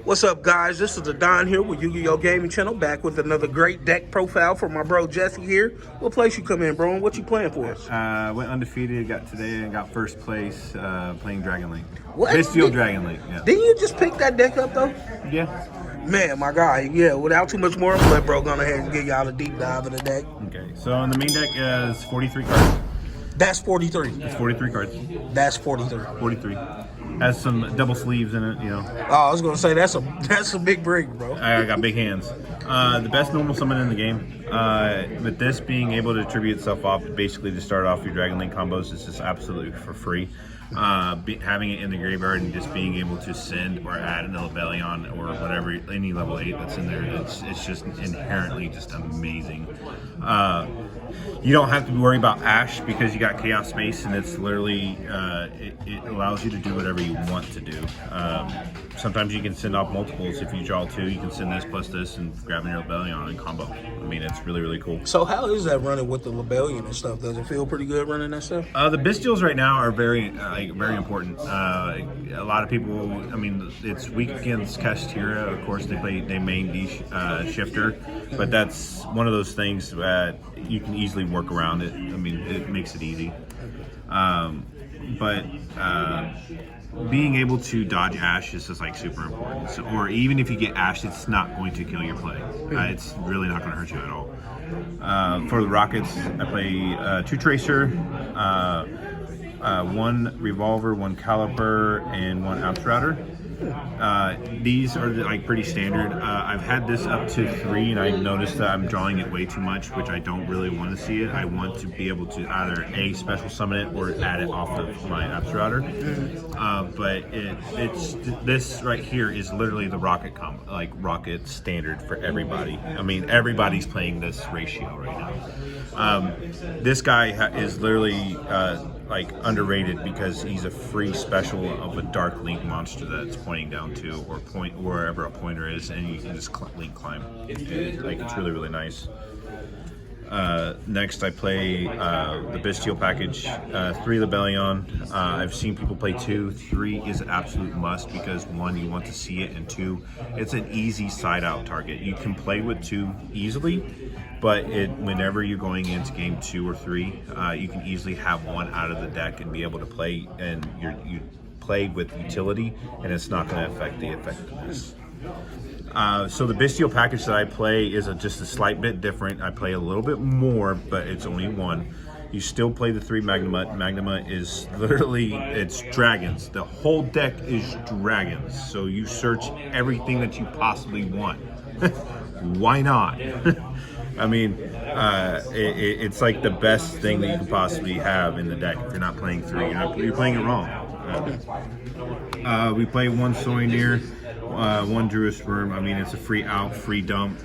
What's up, guys? This is the Don here with Yugioh Gaming Channel, back with another great deck profile for my bro Jesse here. What place you come in, bro, and what you playing for us? Went undefeated, got today and got first place playing Dragon Link. What? Bestial Dragon Link, yeah. Didn't you just pick that deck up, though? Yeah. Man, my guy, yeah, without too much more, I'm gonna let bro go ahead and give y'all a deep dive of the deck. Okay, so on the main deck is 43 cards. That's 43. It's 43 cards. That's 43. 43. Has some double sleeves in it, you know. Oh, I was gonna say that's a big break, bro. I got big hands. The best normal summon in the game. With this being able to tribute itself off, basically to start off your Dragon Link combos, is just absolutely for free. Having it in the graveyard and just being able to send or add an Lebellion or whatever, any level 8 that's in there, it's just inherently just amazing. You don't have to worry about Ash because you got Chaos Space, and it's literally it allows you to do whatever you want to do. Sometimes you can send off multiples. If you draw 2, you can send this plus this and grab your Lebellion and combo. I mean, it's really cool. So how is that running with the Lebellion and stuff? Does it feel pretty good running that stuff? The Bestials right now are very important. A lot of people, I mean, it's weak against Kashtira. Of course, they main Shifter, but that's one of those things that you can easily work around it. I mean, it makes it easy. But being able to dodge Ash is just like super important. So, or even if you get Ash, it's not going to kill your play. It's really not going to hurt you at all. For the Rockets, I play 2 Tracer, 1 Revolver, 1 Caliper, and 1 Outrider. These are like pretty standard. I've had this up to 3, and I've noticed that I'm drawing it way too much, which I don't really want to see it. I want to be able to either A, special summon it or add it off of my Outrider. But it's this right here is literally the Rocket combo, like Rocket standard for everybody. I mean, everybody's playing this ratio right now. This guy is literally like underrated because he's a free special of a Dark Link monster that's pointing down to or point wherever a pointer is, and you can just link climb. It's really nice. Next, I play the Bestial package, 3 Lebellion. I've seen people play 2. 3 is an absolute must because 1, you want to see it, and 2, it's an easy side-out target. You can play with 2 easily, but whenever you're going into game 2 or 3, you can easily have 1 out of the deck and be able to play, and you play with utility, and it's not going to affect the effectiveness. So the Bestial package that I play is just a slight bit different. I play a little bit more, but it's only 1. You still play the 3 Magnamut. Magnamut is literally, it's dragons. The whole deck is dragons. So you search everything that you possibly want. Why not? I mean, it's like the best thing that you can possibly have in the deck. If you're not playing 3, you're playing it wrong. We play 1 Soineer, 1 Druid Worm. I mean, it's a free out, free dump.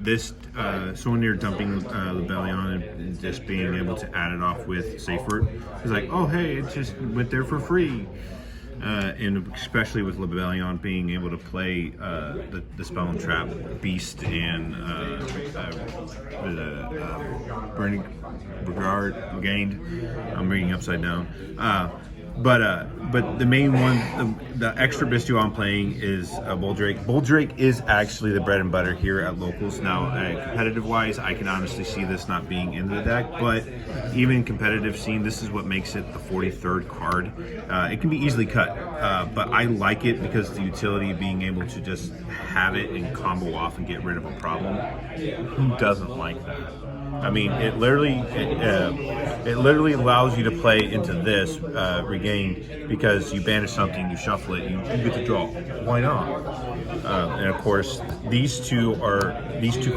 This Soineer dumping Lebellion and just being able to add it off with Safer is like, oh hey, it just went there for free. And especially with Lebellion being able to play the Spell and Trap Beast and Burning Regard gained. I'm reading upside down. But the main one, the extra Bestial I'm playing is Boldrake. Boldrake is actually the bread and butter here at locals. Now, competitive wise, I can honestly see this not being in the deck, but even competitive scene, this is what makes it the 43rd card. It can be easily cut, but I like it because the utility of being able to just have it and combo off and get rid of a problem. Who doesn't like that? I mean, it literally allows you to play into this regain because you banish something, you shuffle it, you get to draw. Why not? And of course, these two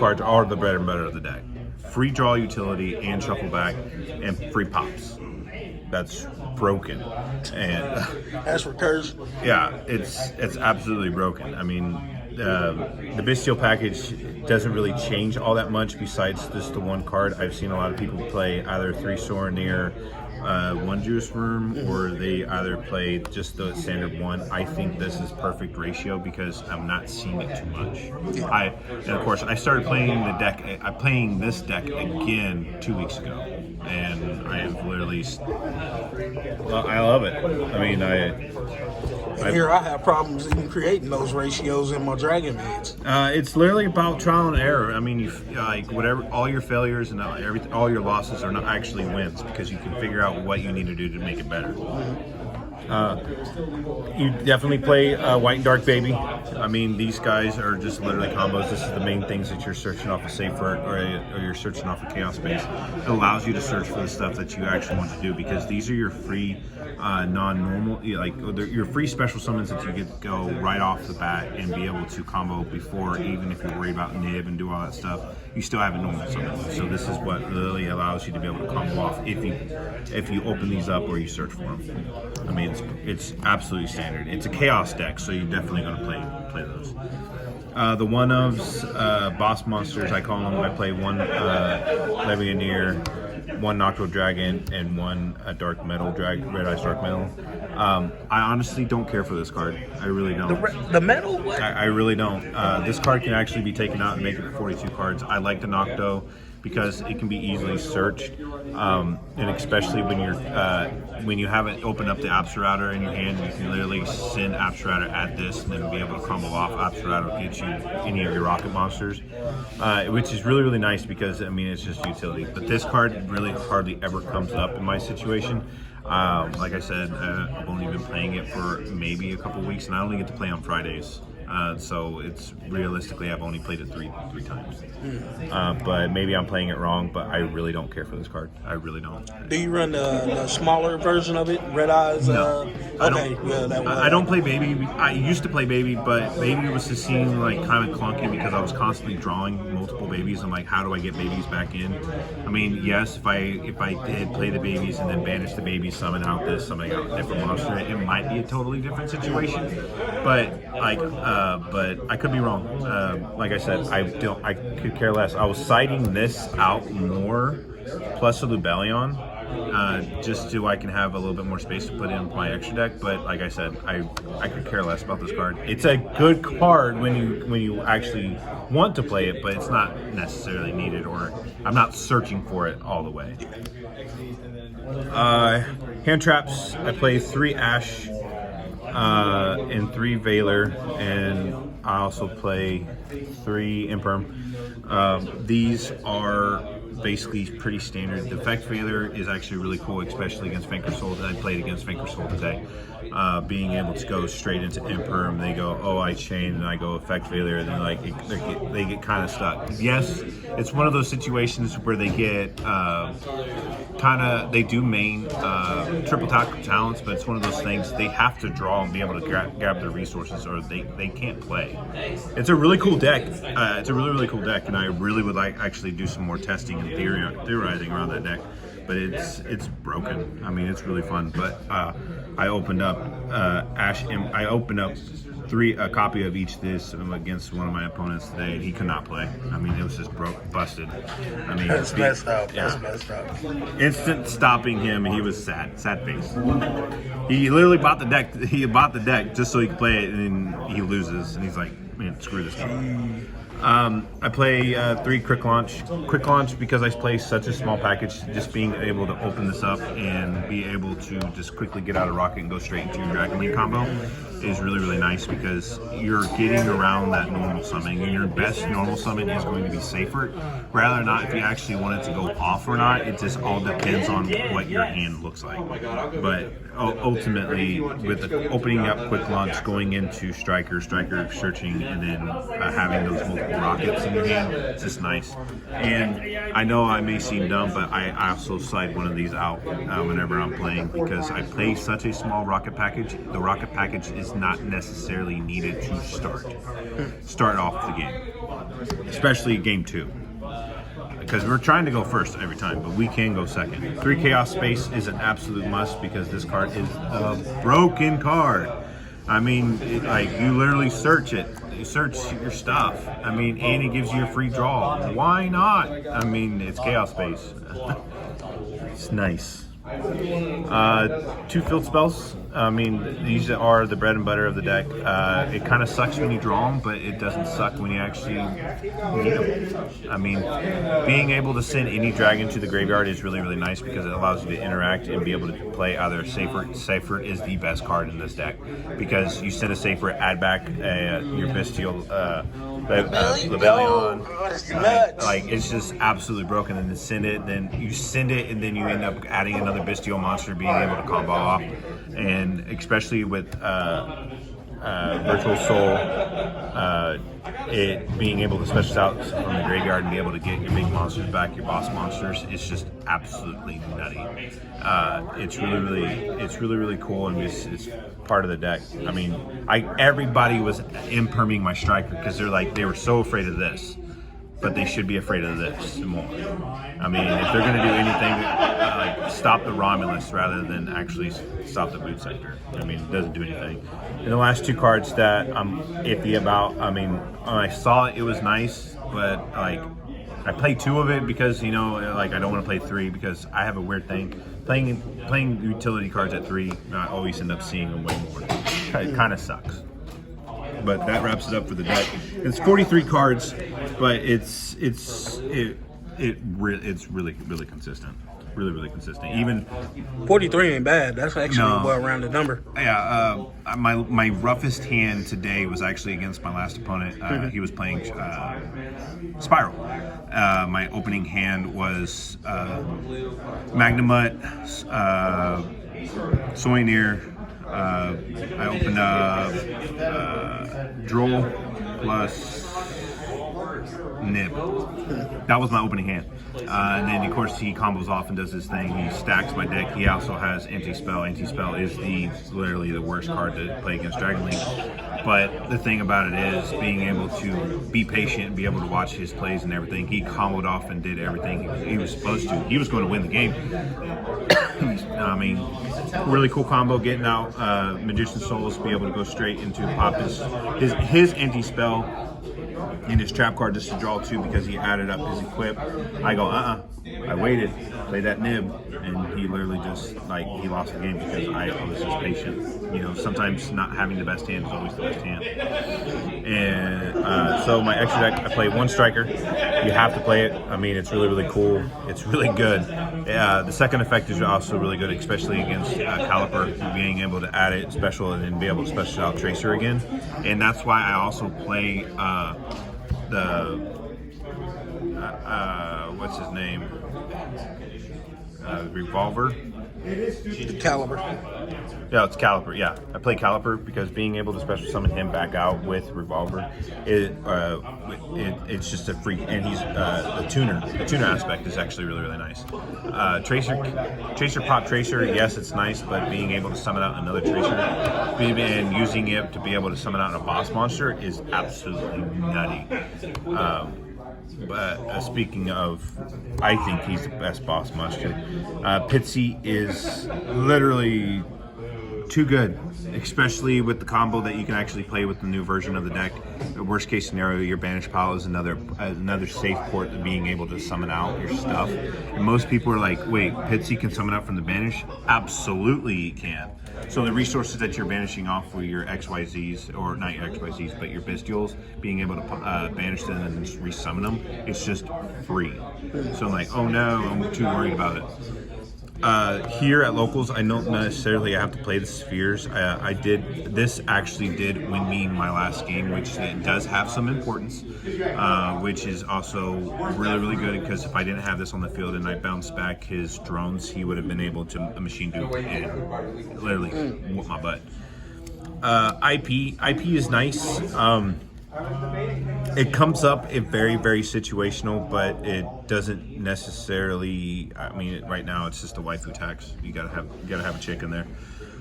cards are the bread and butter of the deck. Free draw utility and shuffle back, and free pops. That's broken, and That's recursive. yeah, it's absolutely broken. I mean, the Bestial package doesn't really change all that much besides just the 1 card. I've seen a lot of people play either 3 Soineer, 1 Juice Worm, or they either play just the standard 1. I think this is perfect ratio because I'm not seeing it too much. And of course, I started playing the deck. I'm playing this deck again 2 weeks ago, and I have literally, well, I love it. I mean, Here I have problems even creating those ratios in my dragon bids. It's literally about trial and error. I mean, like whatever, all your failures and all your losses are not actually wins because you can figure out what you need to do to make it better. You definitely play White and Dark Baby. I mean, these guys are just literally combos. This is the main things that you're searching off of Safer or you're searching off of Chaos Space. It allows you to search for the stuff that you actually want to do because these are your free non-normal, like your free special summons that you get to go right off the bat and be able to combo before, even if you're worried about nib and do all that stuff, you still have a normal summon. So this is what really allows you to be able to combo off if you open these up or you search for them. I mean, it's absolutely standard. It's a chaos deck, so you're definitely going to play those. The one-ofs, boss monsters, I call them. I play one Legionnaire, one Nocturnal Dragon, and one Dark Metal Red Eyes Dark Metal. I honestly don't care for this card. I really don't. The metal? What? I really don't. This card can actually be taken out and make it 42 cards. I like the Nocto because it can be easily searched, and especially when you haven't opened up the Absurrouter in your hand, you can literally send Absurrouter at this and then be able to combo off Absurrouter to get you any of your rocket monsters, which is really, really nice because, I mean, it's just utility. But this card really hardly ever comes up in my situation. Like I said, I've only been playing it for maybe a couple weeks, and I only get to play on Fridays. So it's realistically, I've only played it three times. But maybe I'm playing it wrong, but I really don't care for this card. I really don't. Do you run the smaller version of it, Red Eyes? No, okay, I don't play Baby. I used to play Baby, but Baby was just seeming like kind of clunky because I was constantly drawing multiple babies. I'm like, how do I get babies back in? I mean, yes, if I did play the babies and then banish the babies, summon out this, summoning out a different monster, it might be a totally different situation. But I could be wrong. Like I said, I could care less. I was citing this out more, plus a Lubellion, just so I can have a little bit more space to put in my extra deck. But like I said, I could care less about this card. It's a good card when you actually want to play it, but it's not necessarily needed, or I'm not searching for it all the way. Hand traps. I play 3 Ash. And 3 Valor, and I also play 3 Imperm. These are basically pretty standard. The Effect Valor is actually really cool, especially against Vanquish Soul. I played against Vanquish Soul today. Being able to go straight into Imperm, they go, oh, I chain, and I go Effect Valor, and then they get kind of stuck. Yes, it's one of those situations where they get they do main triple tactical talents, but it's one of those things they have to draw and be able to grab their resources, or they can't play. It's a really cool deck. It's a really, really cool deck, and I really would like actually do some more testing and theorizing around that deck. But it's broken. I mean, it's really fun. But I opened up I opened up a copy of each of this against one of my opponents today, and he could not play. I mean, it was just busted. I mean, that's messed up. Yeah. That's messed up. Instant stopping him, and he was sad face. He literally bought the deck. He bought the deck just so he could play it, and then he loses, and he's like, man, screw this game. I play 3 Quick Launch because I play such a small package. Just being able to open this up and be able to just quickly get out of Rocket and go straight into your Dragon Link combo is really, really nice because you're getting around that normal summoning, and your best normal summon is going to be safer. Rather or not, if you actually want it to go off or not, it just all depends on what your hand looks like. But ultimately, with the opening up Quick Launch, going into Striker searching, and then having those multiple rockets in your hand, it's just nice. And I know I may seem dumb, but I also slide one of these out whenever I'm playing because I play such a small rocket package. The rocket package is not necessarily needed to start off the game, especially game 2. Because we're trying to go first every time, but we can go second. 3 Chaos Space is an absolute must because this card is a broken card. I mean, you literally search it. You search your stuff. I mean, and it gives you a free draw. Why not? I mean, it's Chaos Space. It's nice. 2 field spells. I mean, these are the bread and butter of the deck. It kind of sucks when you draw them, but it doesn't suck when you actually need them. I mean, being able to send any dragon to the graveyard is really, really nice because it allows you to interact and be able to play either Safer. Safer is the best card in this deck because you send a Safer, add back your Bestial Lebellion. Like, it's just absolutely broken. And then send it, then you send it, and then you end up adding another Bestial monster, being able to combo off. And especially with Virtual Soul, it being able to special out from the graveyard and be able to get your big monsters back, your boss monsters, it's just absolutely nutty. It's really cool, and it's part of the deck. I mean, everybody was imperming my striker because they were so afraid of this. But they should be afraid of this more. I mean, if they're going to do anything, stop the Romulus rather than actually stop the boot sector. I mean, it doesn't do anything. And the last two cards that I'm iffy about, I mean, when I saw it, it was nice, but I played 2 of it because, I don't want to play 3 because I have a weird thing. Playing utility cards at 3, I always end up seeing them way more. It kind of sucks. But that wraps it up for the deck. It's 43 cards, but it's really consistent. Really consistent. Even 43 ain't bad. That's actually a well-rounded number. Yeah. My roughest hand today was actually against my last opponent. He was playing Spiral. My opening hand was Magnamut, Soineer. I opened up Droll plus Nib. That was my opening hand. And then, of course, he combos off and does his thing. He stacks my deck. He also has Anti-Spell. Anti-Spell is literally the worst card to play against Dragon Link. But the thing about it is being able to be patient and be able to watch his plays and everything. He comboed off and did everything he was supposed to. He was going to win the game. I mean, really cool combo, getting out Magician Souls, be able to go straight into pop his Anti-Spell and his trap card just to draw 2 because he added up his equip. I go, I waited, played that Nib, and he literally just, he lost the game because I was just patient. Sometimes not having the best hand is always the best hand. And so my extra deck, I play 1 striker. You have to play it. I mean, it's really cool. It's really good. The second effect is also really good, especially against Caliper, being able to add it special and then be able to special out Tracer again. And that's why I also play what's his name? Revolver. The Caliber. Yeah, it's Caliper. Yeah, I play Caliper because being able to special summon him back out with Revolver, it's just a freak. And he's the tuner. The tuner aspect is actually really nice. Tracer pop Tracer. Yes, it's nice, but being able to summon out another Tracer and using it to be able to summon out a boss monster is absolutely nutty. But speaking of, I think he's the best boss monster. Pitsy is literally too good, especially with the combo that you can actually play with the new version of the deck. The worst case scenario, your Banish Pile is another safe port to being able to summon out your stuff. And most people are like, wait, Pitsy can summon out from the Banish? Absolutely he can. So the resources that you're banishing off with your XYZs, or not your XYZs, but your Bestials, being able to banish them and just resummon them, it's just free. So I'm like, oh no, I'm too worried about it. Here at locals, I don't necessarily have to play the spheres. This actually did win me my last game, which it does have some importance, which is also really good because if I didn't have this on the field and I bounced back his drones, he would have been able to machine dupe and literally whoop my butt. IP is nice. It comes up very situational, but it doesn't necessarily. I mean, right now it's just a waifu tax. You gotta have a chick in there.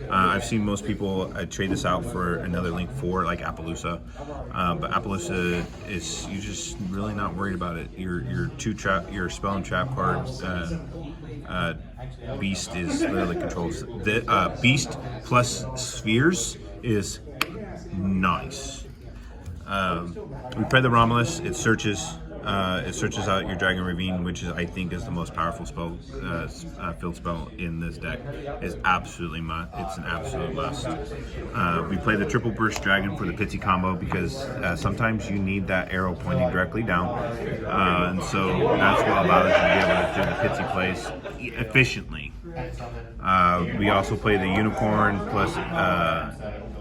I've seen most people trade this out for another Link 4 like Appaloosa, but Appaloosa is you're just really not worried about it. Your spell and trap cards. Beast is literally controls the Beast plus spheres is nice. We play the Romulus. It searches. It searches out your Dragon Ravine, which I think is the most powerful spell, field spell in this deck. It's absolutely it's an absolute must. We play the Triple Burst Dragon for the Pitsy combo because sometimes you need that arrow pointing directly down, and so that's what allows you to be able to do the Pitsy plays efficiently. We also play the Unicorn plus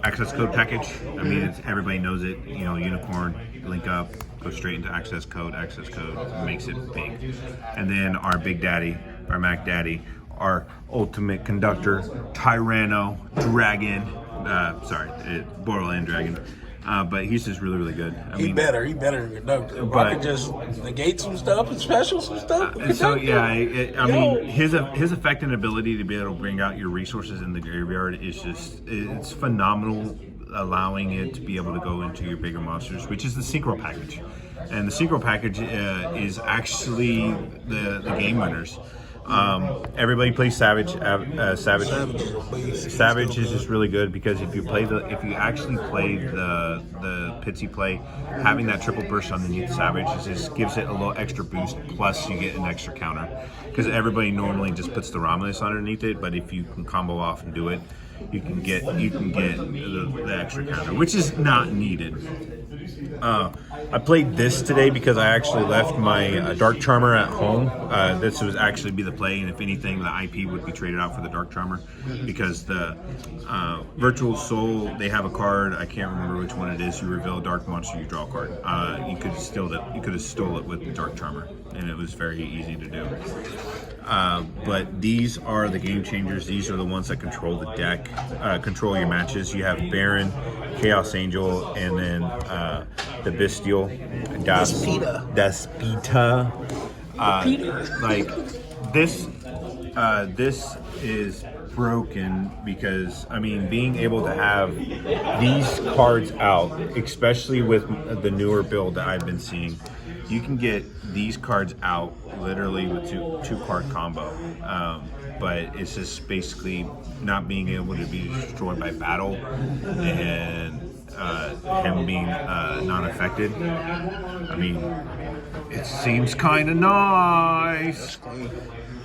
access code package. I mean, everybody knows it. You know, Unicorn, link up, go straight into access code makes it big. And then our Big Daddy, our Mac Daddy, our Ultimate Conductor, Tyranno, Dragon, Borderland Dragon. But he's just really, really good. He better than Conductor. I could just negate some stuff and special some stuff. So yeah, I mean, his effect and ability to be able to bring out your resources in the graveyard is it's phenomenal, allowing it to be able to go into your bigger monsters, which is the Synchro package. And the Synchro package is actually the game winners. Everybody plays Savage. Savage is just really good because if you actually play the Pitsy play, having that triple burst underneath Savage just gives it a little extra boost. Plus, you get an extra counter because everybody normally just puts the Romulus underneath it, but if you can combo off and do it, you can get the extra counter, which is not needed. I played this today because I actually left my Dark Charmer at home. This would actually be the play, and if anything, the IP would be traded out for the Dark Charmer because the Virtual Soul, they have a card. I can't remember which one it is. You reveal a dark monster, you draw a card. You could have stole it with the Dark Charmer, and it was very easy to do. But these are the game changers. These are the ones that control the deck, control your matches. You have Baron, Chaos Angel, and then the Bestial, Despita. Like this is broken because I mean, being able to have these cards out, especially with the newer build that I've been seeing, you can get these cards out literally with two card combo. But it's just basically not being able to be destroyed by battle and him being non-affected. I mean, it seems kind of nice.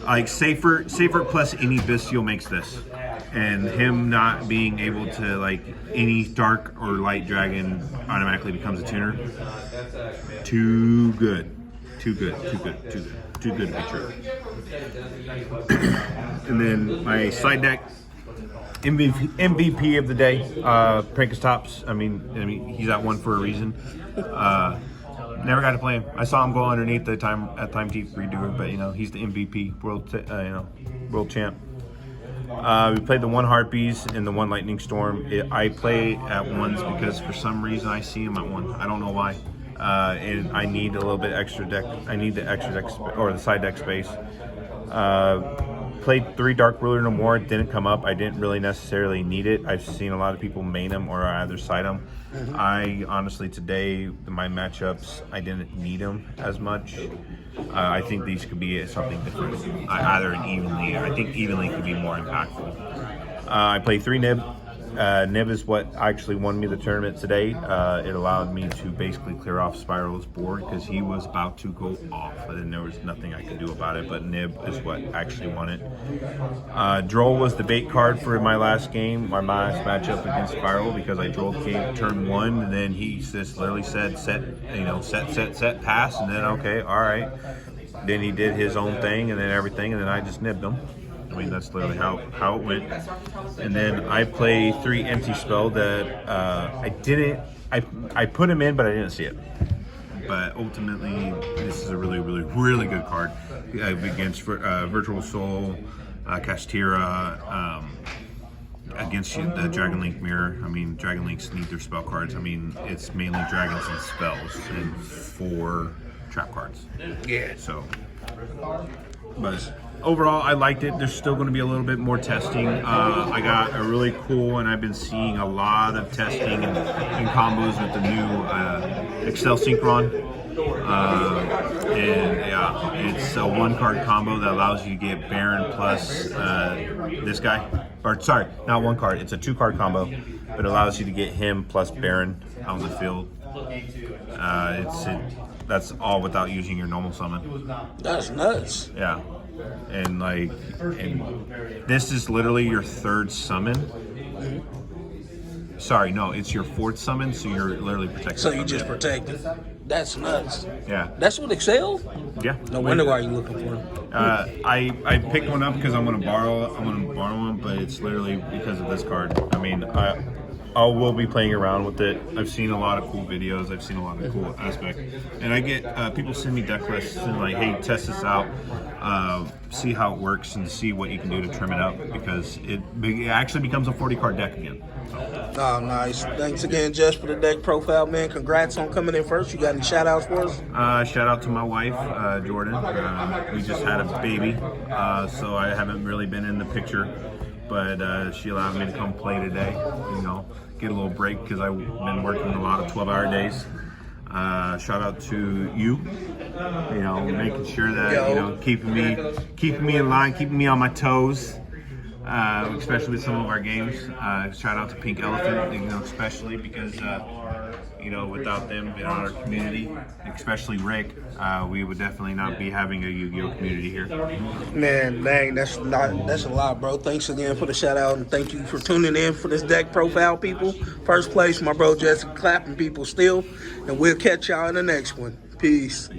Like safer plus any Bestial makes this, and him not being able to, like, any dark or light dragon automatically becomes a tuner. Too good to be true. And then my side deck MVP of the day, Prankistops. I mean, he's at one for a reason. Never got to play him. I saw him go underneath at Time Teeth Redo, but you know, he's the MVP, world champ. We played the one Harpies and the one Lightning Storm. I play at ones because for some reason I see him at one. I don't know why. And I need a little bit extra deck. I need the extra deck or the side deck space. Played 3 Dark Ruler No More. It didn't come up. I didn't really necessarily need it. I've seen a lot of people main them or either side them. I honestly, today, my matchups, I didn't need them as much. I think these could be something different. I think evenly could be more impactful. I played 3 Nib. Nib is what actually won me the tournament today. It allowed me to basically clear off Spiral's board because he was about to go off, and there was nothing I could do about it. But Nib is what actually won it. Droll was the bait card for my last game, my last matchup against Spiral, because I Drolled turn 1, and then he just literally said set, pass, and then okay, all right. Then he did his own thing, and then everything, and then I just nibbed him. I mean, that's literally how it went. And then I play 3 empty spell that I put him in, but I didn't see it. But ultimately, this is a really, really, really good card against Virtual Soul, Kashtira, against the Dragon Link Mirror. I mean, Dragon Links need their spell cards. I mean, it's mainly dragons and spells and 4 trap cards. Yeah. So, but overall, I liked it. There's still going to be a little bit more testing. I got a really cool, and I've been seeing a lot of testing and combos with the new Excel Synchron. And yeah, it's a 1-card combo that allows you to get Baron plus this guy. Or sorry, not 1 card. It's a 2-card combo, but it allows you to get him plus Baron on the field. That's all without using your normal summon. That's nuts. Yeah. And this is literally your third summon. Sorry, no, it's your fourth summon, so you're literally protected. So you just protect it. That's nuts. Yeah. That's what excel? Yeah. No wonder why you're looking for it. I picked one up because I'm gonna borrow one, but it's literally because of this card. I mean, I will be playing around with it. I've seen a lot of cool videos. I've seen a lot of cool aspect, and I get people send me deck lists and like, hey, test this out, see how it works, and see what you can do to trim it up because it actually becomes a 40 card deck again. Oh, nice. Thanks again, Jess, for the deck profile, man. Congrats on coming in first. You got any shout outs for us? Shout out to my wife, Jordan. We just had a baby, so I haven't really been in the picture, but she allowed me to come play today, you know, get a little break because I've been working a lot of 12-hour days. Shout out to you, you know, making sure that, you know, keeping me in line, keeping me on my toes. Especially with some of our games. Shout out to Pink Elephant, you know, especially because, you know, without them in our community, especially Rick, we would definitely not be having a Yu-Gi-Oh community here. Man, dang, that's a lot, bro. Thanks again for the shout out, and thank you for tuning in for this deck profile, people. First place, my bro Jesse clapping people still, and we'll catch y'all in the next one. Peace.